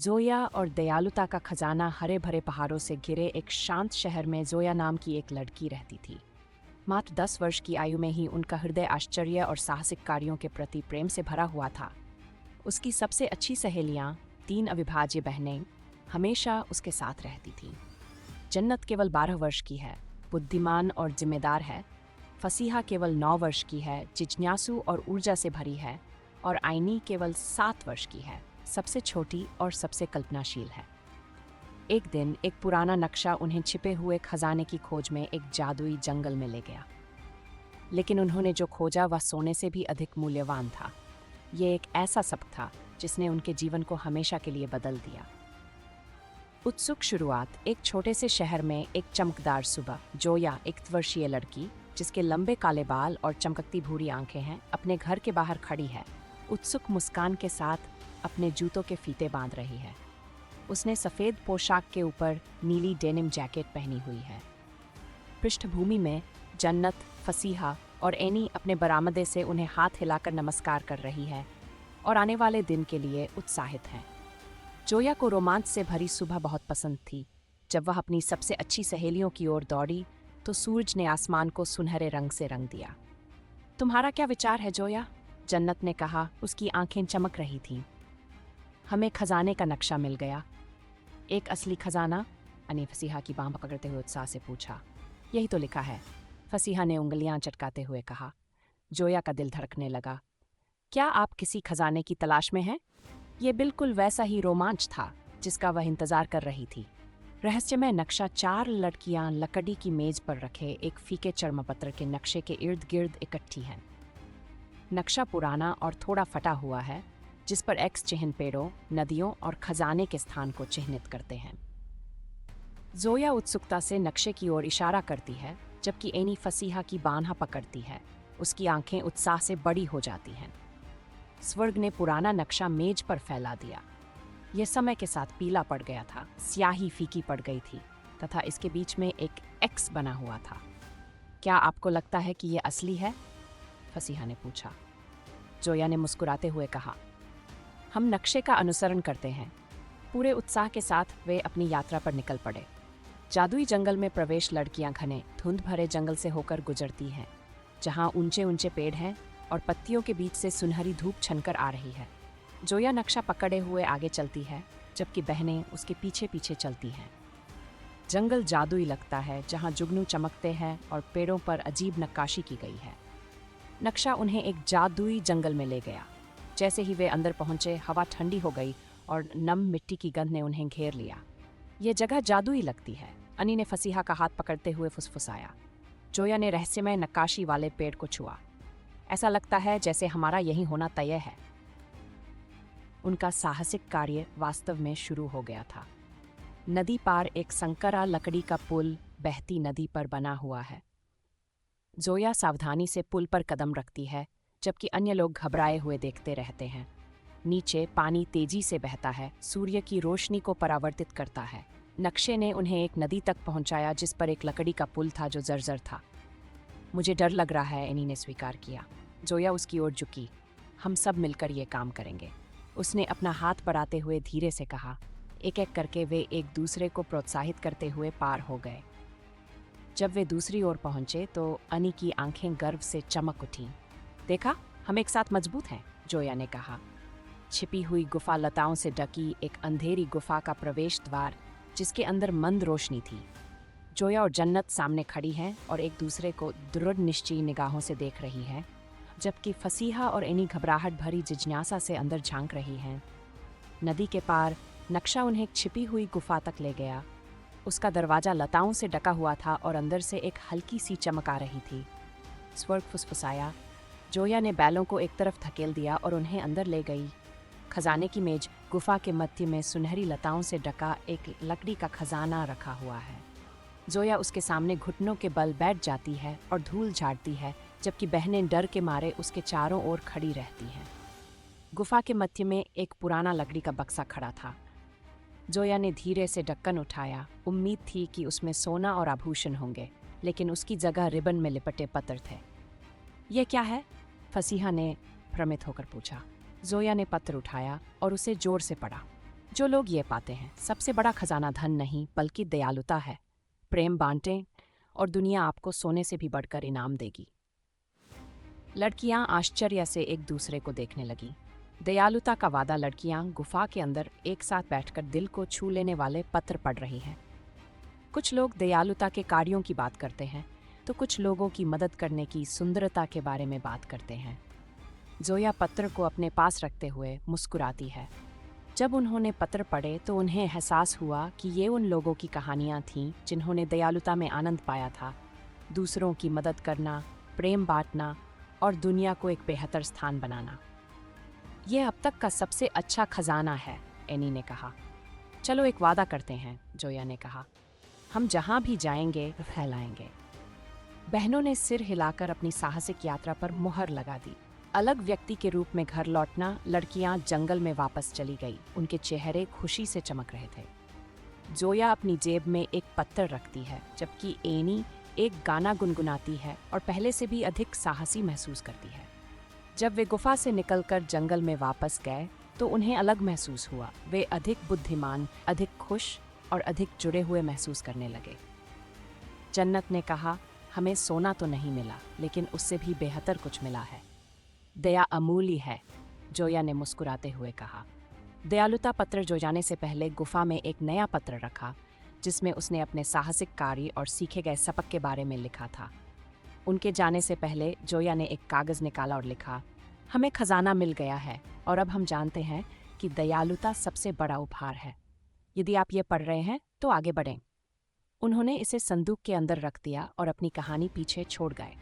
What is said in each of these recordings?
जोया और दयालुता का खजाना हरे भरे पहाड़ों से घिरे एक शांत शहर में जोया नाम की एक लड़की रहती थी। मात्र 10 वर्ष की आयु में ही उनका हृदय आश्चर्य और साहसिक कार्यों के प्रति प्रेम से भरा हुआ था। उसकी सबसे अच्छी सहेलियां, 3 अविभाज्य बहनें, हमेशा उसके साथ रहती थीं। जन्नत केवल 12 वर्ष की है, बुद्धिमान और जिम्मेदार है। फसीहा केवल 9 वर्ष की है, जिज्ञासु और ऊर्जा से भरी है। और आइनी केवल 7 वर्ष की है, सबसे छोटी और सबसे कल्पनाशील है। एक दिन एक पुराना नक्शा उन्हें छिपे हुए खजाने की खोज में एक जादुई जंगल में ले गया। लेकिन उन्होंने जो खोजा वह सोने से भी अधिक मूल्यवान था। ये एक ऐसा सबक था जिसने उनके जीवन को हमेशा के लिए बदल दिया। उत्सुक शुरुआत। एक छोटे से शहर में एक चमकदार सुबह, जोया, एक वर्षीय लड़की जिसके लंबे काले बाल और चमकती भूरी आंखें हैं, अपने घर के बाहर खड़ी है, उत्सुक मुस्कान के साथ अपने जूतों के फीते बांध रही है। उसने सफ़ेद पोशाक के ऊपर नीली डेनिम जैकेट पहनी हुई है। पृष्ठभूमि में जन्नत, फसीहा और एनी अपने बरामदे से उन्हें हाथ हिलाकर नमस्कार कर रही है और आने वाले दिन के लिए उत्साहित हैं। जोया को रोमांच से भरी सुबह बहुत पसंद थी। जब वह अपनी सबसे अच्छी सहेलियों की ओर दौड़ी तो सूरज ने आसमान को सुनहरे रंग से रंग दिया। तुम्हारा क्या विचार है जोया? जन्नत ने कहा, उसकी आंखें चमक रही थीं। हमें खजाने का नक्शा मिल गया। एक असली खजाना? अनी फसीहा की बांह पकड़ते हुए उत्साह से पूछा। यही तो लिखा है, फसीहा ने उंगलियां चटकाते हुए कहा। जोया का दिल धड़कने लगा। क्या आप किसी खजाने की तलाश में हैं? ये बिल्कुल वैसा ही रोमांच था जिसका वह इंतजार कर रही थी। रहस्यमय नक्शा। 4 लड़कियां लकड़ी की मेज पर रखे एक फीके चर्मपत्र के नक्शे के इर्द गिर्द इकट्ठी हैं। नक्शा पुराना और थोड़ा फटा हुआ है, जिस पर एक्स चिन्ह पेड़ों, नदियों और खजाने के स्थान को चिह्नित करते हैं। जोया उत्सुकता से नक्शे की ओर इशारा करती है, जबकि एनी फसीहा की बांह पकड़ती है। उसकी आंखें उत्साह से बड़ी हो जाती हैं। स्वर्ग ने पुराना नक्शा मेज पर फैला दिया। यह समय के साथ पीला पड़ गया था, स्याही फीकी पड़ गई थी तथा इसके बीच में एक एक्स बना हुआ था। क्या आपको लगता है कि यह असली है? फसीहा ने पूछा। जोया ने मुस्कुराते हुए कहा, हम नक्शे का अनुसरण करते हैं। पूरे उत्साह के साथ वे अपनी यात्रा पर निकल पड़े। जादुई जंगल में प्रवेश। लड़कियां घने धुंध भरे जंगल से होकर गुजरती हैं, जहां ऊंचे ऊंचे पेड़ हैं और पत्तियों के बीच से सुनहरी धूप छनकर आ रही है। जोया नक्शा पकड़े हुए आगे चलती है, जबकि बहनें उसके पीछे पीछे चलती हैं। जंगल जादुई लगता है, जहां जुगनू चमकते हैं और पेड़ों पर अजीब नक्काशी की गई है। नक्शा उन्हें एक जादुई जंगल में ले गया। जैसे ही वे अंदर पहुंचे, हवा ठंडी हो गई और नम मिट्टी की गंध ने उन्हें घेर लिया। ये जगह जादुई लगती है, अनी ने फसीहा का हाथ पकड़ते हुए फुसफुसाया। जोया ने रहस्यमय नक्काशी वाले पेड़ को छुआ। ऐसा लगता है जैसे हमारा यहीं होना तय है। उनका साहसिक कार्य वास्तव में शुरू हो गया था। नदी पार एक संकरा लकड़ी का पुल बहती नदी पर बना हुआ है। जोया सावधानी से पुल पर कदम रखती है, जबकि अन्य लोग घबराए हुए देखते रहते हैं। नीचे पानी तेजी से बहता है, सूर्य की रोशनी को परावर्तित करता है। नक्शे ने उन्हें एक नदी तक पहुंचाया जिस पर एक लकड़ी का पुल था जो जर्जर था। मुझे डर लग रहा है, एनी ने स्वीकार किया। जोया उसकी ओर झुकी। हम सब मिलकर ये काम करेंगे, उसने अपना हाथ बढ़ाते हुए धीरे से कहा। एक एक करके वे एक दूसरे को प्रोत्साहित करते हुए पार हो गए। जब वे दूसरी ओर पहुंचे तो अनी की आंखें गर्व से चमक उठीं। देखा, हम एक साथ मजबूत हैं, जोया ने कहा। छिपी हुई गुफा लताओं से ढकी एक अंधेरी गुफा का प्रवेश द्वार, जिसके अंदर मंद रोशनी थी। जोया और जन्नत सामने खड़ी हैं और एक दूसरे को दृढ़ निश्चयी निगाहों से देख रही हैं, जबकि फसीहा और एनी घबराहट भरी जिज्ञासा से अंदर झांक रही हैं। नदी के पार नक्शा उन्हें एक छिपी हुई गुफा तक ले गया। उसका दरवाजा लताओं से ढका हुआ था और अंदर से एक हल्की सी चमक आ रही थी। स्वर्ग फुसफुसाया। जोया ने बैलों को एक तरफ धकेल दिया और उन्हें अंदर ले गई। खजाने की मेज। गुफा के मध्य में सुनहरी लताओं से ढका एक लकड़ी का खजाना रखा हुआ है। जोया उसके सामने घुटनों के बल बैठ जाती है और धूल झाड़ती है, जबकि बहनें डर के मारे उसके चारों ओर खड़ी रहती हैं। गुफा के मध्य में एक पुराना लकड़ी का बक्सा खड़ा था। जोया ने धीरे से ढक्कन उठाया। उम्मीद थी कि उसमें सोना और आभूषण होंगे, लेकिन उसकी जगह रिबन में लिपटे पत्र थे। ये क्या है? फसीहा ने भ्रमित होकर पूछा। जोया ने पत्र उठाया और उसे जोर से पढ़ा। जो लोग ये पाते हैं सबसे बड़ा खजाना धन नहीं बल्कि दयालुता है। प्रेम बांटें और दुनिया आपको सोने से भी बढ़कर इनाम देगी। लड़कियां आश्चर्य से एक दूसरे को देखने लगी। दयालुता का वादा। लड़कियां गुफा के अंदर एक साथ बैठकर दिल को छू लेने वाले पत्र पढ़ रही हैं। कुछ लोग दयालुता के कार्यों की बात करते हैं तो कुछ लोगों की मदद करने की सुंदरता के बारे में बात करते हैं। जोया पत्र को अपने पास रखते हुए मुस्कुराती है। जब उन्होंने पत्र पढ़े तो उन्हें एहसास हुआ कि ये उन लोगों की कहानियां थीं जिन्होंने दयालुता में आनंद पाया था। दूसरों की मदद करना, प्रेम बांटना और दुनिया को एक बेहतर स्थान बनाना। ये अब तक का सबसे अच्छा खजाना है, एनी ने कहा। चलो एक वादा करते हैं, जोया ने कहा। हम जहां भी जाएंगे फैलाएंगे। बहनों ने सिर हिलाकर अपनी साहसिक यात्रा पर मुहर लगा दी। अलग व्यक्ति के रूप में घर लौटना। लड़कियां जंगल में वापस चली गई। उनके चेहरे खुशी से चमक रहे थे। जोया अपनी जेब में एक पत्थर रखती है जबकि एनी एक गाना गुनगुनाती है और पहले से भी अधिक साहसी महसूस करती है। जब वे गुफा से निकलकर जंगल में वापस गए तो उन्हें अलग महसूस हुआ। वे अधिक बुद्धिमान, अधिक खुश और अधिक जुड़े हुए महसूस करने लगे। जन्नत ने कहा, हमें सोना तो नहीं मिला लेकिन उससे भी बेहतर कुछ मिला है। दया अमूल्य है, जोया ने मुस्कुराते हुए कहा। दयालुता पत्र जो जाने से पहले गुफा में एक नया पत्र रखा जिसमें उसने अपने साहसिक कार्य और सीखे गए सबक के बारे में लिखा था। उनके जाने से पहले जोया ने एक कागज निकाला और लिखा, हमें खजाना मिल गया है और अब हम जानते हैं कि दयालुता सबसे बड़ा उपहार है। यदि आप ये पढ़ रहे हैं तो आगे बढ़ें। उन्होंने इसे संदूक के अंदर रख दिया और अपनी कहानी पीछे छोड़ गए।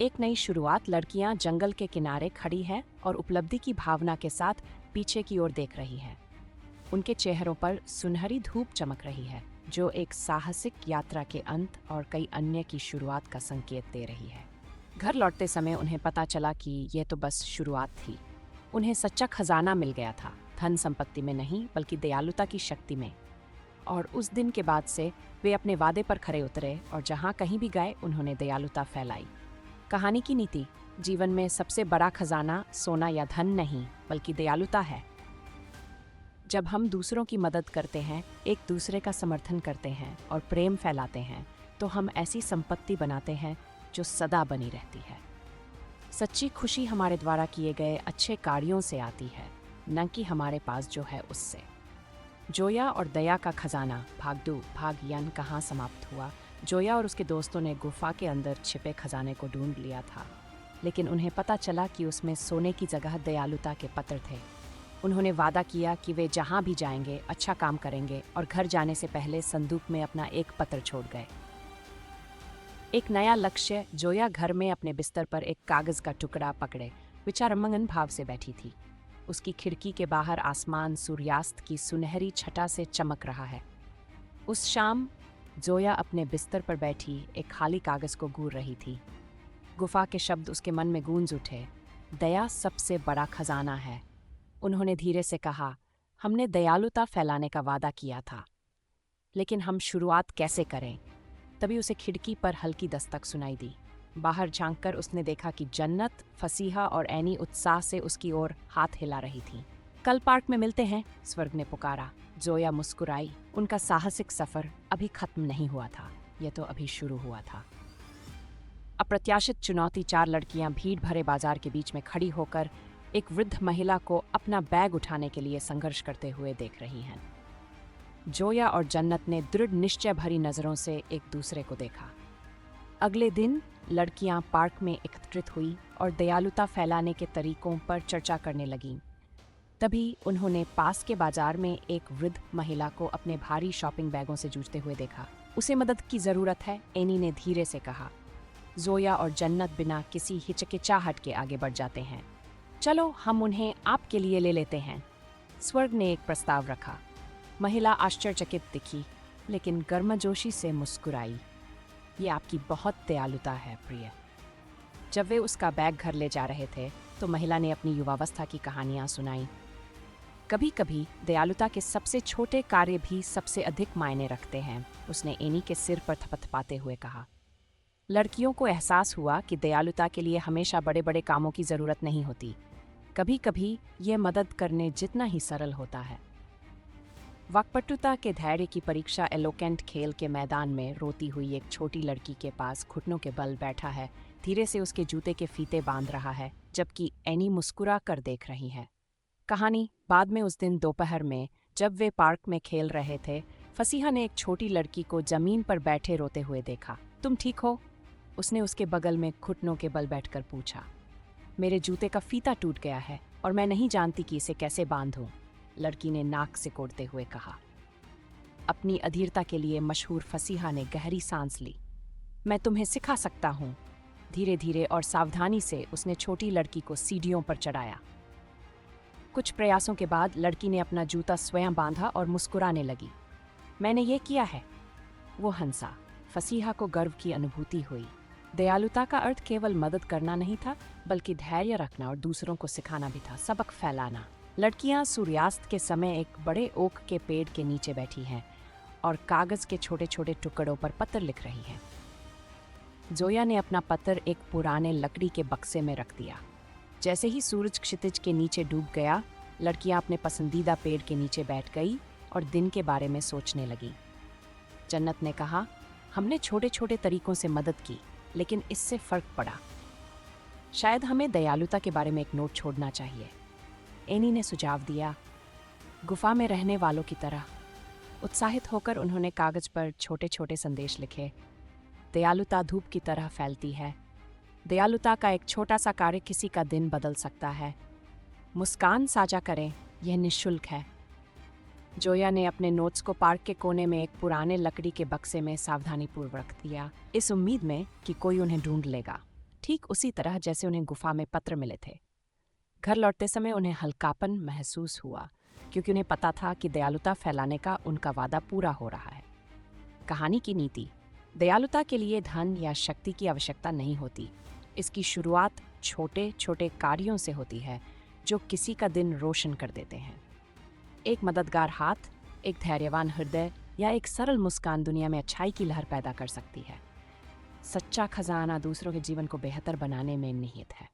एक नई शुरुआत। लड़कियां जंगल के किनारे खड़ी हैं और उपलब्धि की भावना के साथ पीछे की ओर देख रही हैं। उनके चेहरों पर सुनहरी धूप चमक रही है जो एक साहसिक यात्रा के अंत और कई अन्य की शुरुआत का संकेत दे रही है। घर लौटते समय उन्हें पता चला कि यह तो बस शुरुआत थी। उन्हें सच्चा खजाना मिल गया था, धन संपत्ति में नहीं बल्कि दयालुता की शक्ति में। और उस दिन के बाद से वे अपने वादे पर खरे उतरे और जहां कहीं भी गए उन्होंने दयालुता फैलाई। कहानी की नीति। जीवन में सबसे बड़ा खजाना सोना या धन नहीं बल्कि दयालुता है। जब हम दूसरों की मदद करते हैं, एक दूसरे का समर्थन करते हैं और प्रेम फैलाते हैं तो हम ऐसी संपत्ति बनाते हैं जो सदा बनी रहती है। सच्ची खुशी हमारे द्वारा किए गए अच्छे कार्यों से आती है, न कि हमारे पास जो है उससे। जोया और दया का खजाना भाग 2 भाग यन कहाँ समाप्त हुआ। जोया और उसके दोस्तों ने गुफा के अंदर छिपे खजाने को ढूंढ लिया था, लेकिन उन्हें पता चला कि उसमें सोने की जगह दयालुता के पत्र थे। उन्होंने वादा किया कि वे जहां भी जाएंगे अच्छा काम करेंगे और घर जाने से पहले संदूक में अपना एक पत्र छोड़ गए। एक नया लक्ष्य। जोया घर में अपने बिस्तर पर एक कागज का टुकड़ा पकड़े विचारमग्न भाव से बैठी थी। उसकी खिड़की के बाहर आसमान सूर्यास्त की सुनहरी छटा से चमक रहा है। उस शाम जोया अपने बिस्तर पर बैठी एक खाली कागज को घूर रही थी। गुफा के शब्द उसके मन में गूंज उठे। दया सबसे बड़ा खजाना है। उन्होंने धीरे से कहा, हमने दयालुता फैलाने का वादा किया था, लेकिन हम शुरुआत कैसे करें? तभी उसे खिड़की पर हल्की दस्तक सुनाई दी। बाहर झांककर उसने देखा कि जन्नत, फसीहा और एनी उत्साह से उसकी ओर हाथ हिला रही थी। कल पार्क में मिलते हैं, स्वर्ग ने पुकारा। जोया मुस्कुराई। उनका साहसिक सफर अभी खत्म नहीं हुआ था, यह तो अभी शुरू हुआ था। अप्रत्याशित चुनौती। 4 लड़कियां भीड़ भरे बाजार के बीच में खड़ी होकर एक वृद्ध महिला को अपना बैग उठाने के लिए संघर्ष करते हुए देख रही हैं। जोया और जन्नत ने दृढ़ निश्चय भरी नजरों से एक दूसरे को देखा। अगले दिन लड़कियां पार्क में एकत्रित हुई और दयालुता फैलाने के तरीकों पर चर्चा करने लगीं। तभी उन्होंने पास के बाजार में एक वृद्ध महिला को अपने भारी शॉपिंग बैगों से जूझते हुए देखा। उसे मदद की जरूरत है, एनी ने धीरे से कहा। जोया और जन्नत बिना किसी हिचकिचाहट के आगे बढ़ जाते हैं। चलो हम उन्हें आपके लिए ले लेते हैं, स्वर्ग ने एक प्रस्ताव रखा। महिला आश्चर्यचकित दिखी लेकिन गर्मजोशी से मुस्कुराई। ये आपकी बहुत दयालुता है प्रिय। जब वे उसका बैग घर ले जा रहे थे तो महिला ने अपनी युवावस्था की कहानियां सुनाई। कभी कभी दयालुता के सबसे छोटे कार्य भी सबसे अधिक मायने रखते हैं, उसने एनी के सिर पर थपथपाते हुए कहा। लड़कियों को एहसास हुआ कि दयालुता के लिए हमेशा बड़े बड़े कामों की जरूरत नहीं होती। कभी कभी ये मदद करने जितना ही सरल होता है। वाक्पटुता के धैर्य की परीक्षा एलोकेंट खेल के मैदान में रोती हुई एक छोटी लड़की के पास घुटनों के बल बैठा है, धीरे से उसके जूते के फीते बांध रहा है, जबकि एनी मुस्कुरा कर देख रही है। कहानी बाद में उस दिन दोपहर में जब वे पार्क में खेल रहे थे, फसीहा ने एक छोटी लड़की को जमीन पर बैठे रोते हुए देखा। तुम ठीक हो? उसने उसके बगल में घुटनों के बल बैठकर पूछा। मेरे जूते का फीता टूट गया है और मैं नहीं जानती कि इसे कैसे बांधूं, लड़की ने नाक से कोड़ते हुए कहा। अपनी अधीरता के लिए मशहूर फसीहा ने गहरी सांस ली। मैं तुम्हें सिखा सकता हूँ। धीरे धीरे और सावधानी से उसने छोटी लड़की को सीढ़ियों पर चढ़ाया। कुछ प्रयासों के बाद लड़की ने अपना जूता स्वयं बांधा और मुस्कुराने लगी। मैंने ये किया है, वो हंसा। फसीहा को गर्व की अनुभूति हुई। दयालुता का अर्थ केवल मदद करना नहीं था, बल्कि धैर्य रखना और दूसरों को सिखाना भी था, सबक फैलाना। लड़कियां सूर्यास्त के समय एक बड़े ओक के पेड़ के नीचे बैठी हैं और कागज के छोटे छोटे टुकड़ों पर पत्र लिख रही हैं। जोया ने अपना पत्र एक पुराने लकड़ी के बक्से में रख दिया। जैसे ही सूरज क्षितिज के नीचे डूब गया, लड़कियां अपने पसंदीदा पेड़ के नीचे बैठ गई और दिन के बारे में सोचने लगी। जन्नत ने कहा, हमने छोटे छोटे तरीकों से मदद की, लेकिन इससे फर्क पड़ा। शायद हमें दयालुता के बारे में एक नोट छोड़ना चाहिए। एनी ने सुझाव दिया, गुफा में रहने वालों की तरह। उत्साहित होकर उन्होंने कागज पर छोटे छोटे संदेश लिखे। दयालुता धूप की तरह फैलती है। दयालुता का एक छोटा सा कार्य किसी का दिन बदल सकता है। मुस्कान साझा करें, यह निःशुल्क है। जोया ने अपने नोट्स को पार्क के कोने में एक पुराने लकड़ी के बक्से में सावधानीपूर्वक रख दिया, इस उम्मीद में कि कोई उन्हें ढूंढ लेगा, ठीक उसी तरह जैसे उन्हें गुफा में पत्र मिले थे। घर लौटते समय उन्हें हल्कापन महसूस हुआ, क्योंकि उन्हें पता था कि दयालुता फैलाने का उनका वादा पूरा हो रहा है। कहानी की नीति: दयालुता के लिए धन या शक्ति की आवश्यकता नहीं होती। इसकी शुरुआत छोटे छोटे कार्यों से होती है, जो किसी का दिन रोशन कर देते हैं। एक मददगार हाथ, एक धैर्यवान हृदय या एक सरल मुस्कान दुनिया में अच्छाई की लहर पैदा कर सकती है। सच्चा खजाना दूसरों के जीवन को बेहतर बनाने में निहित है।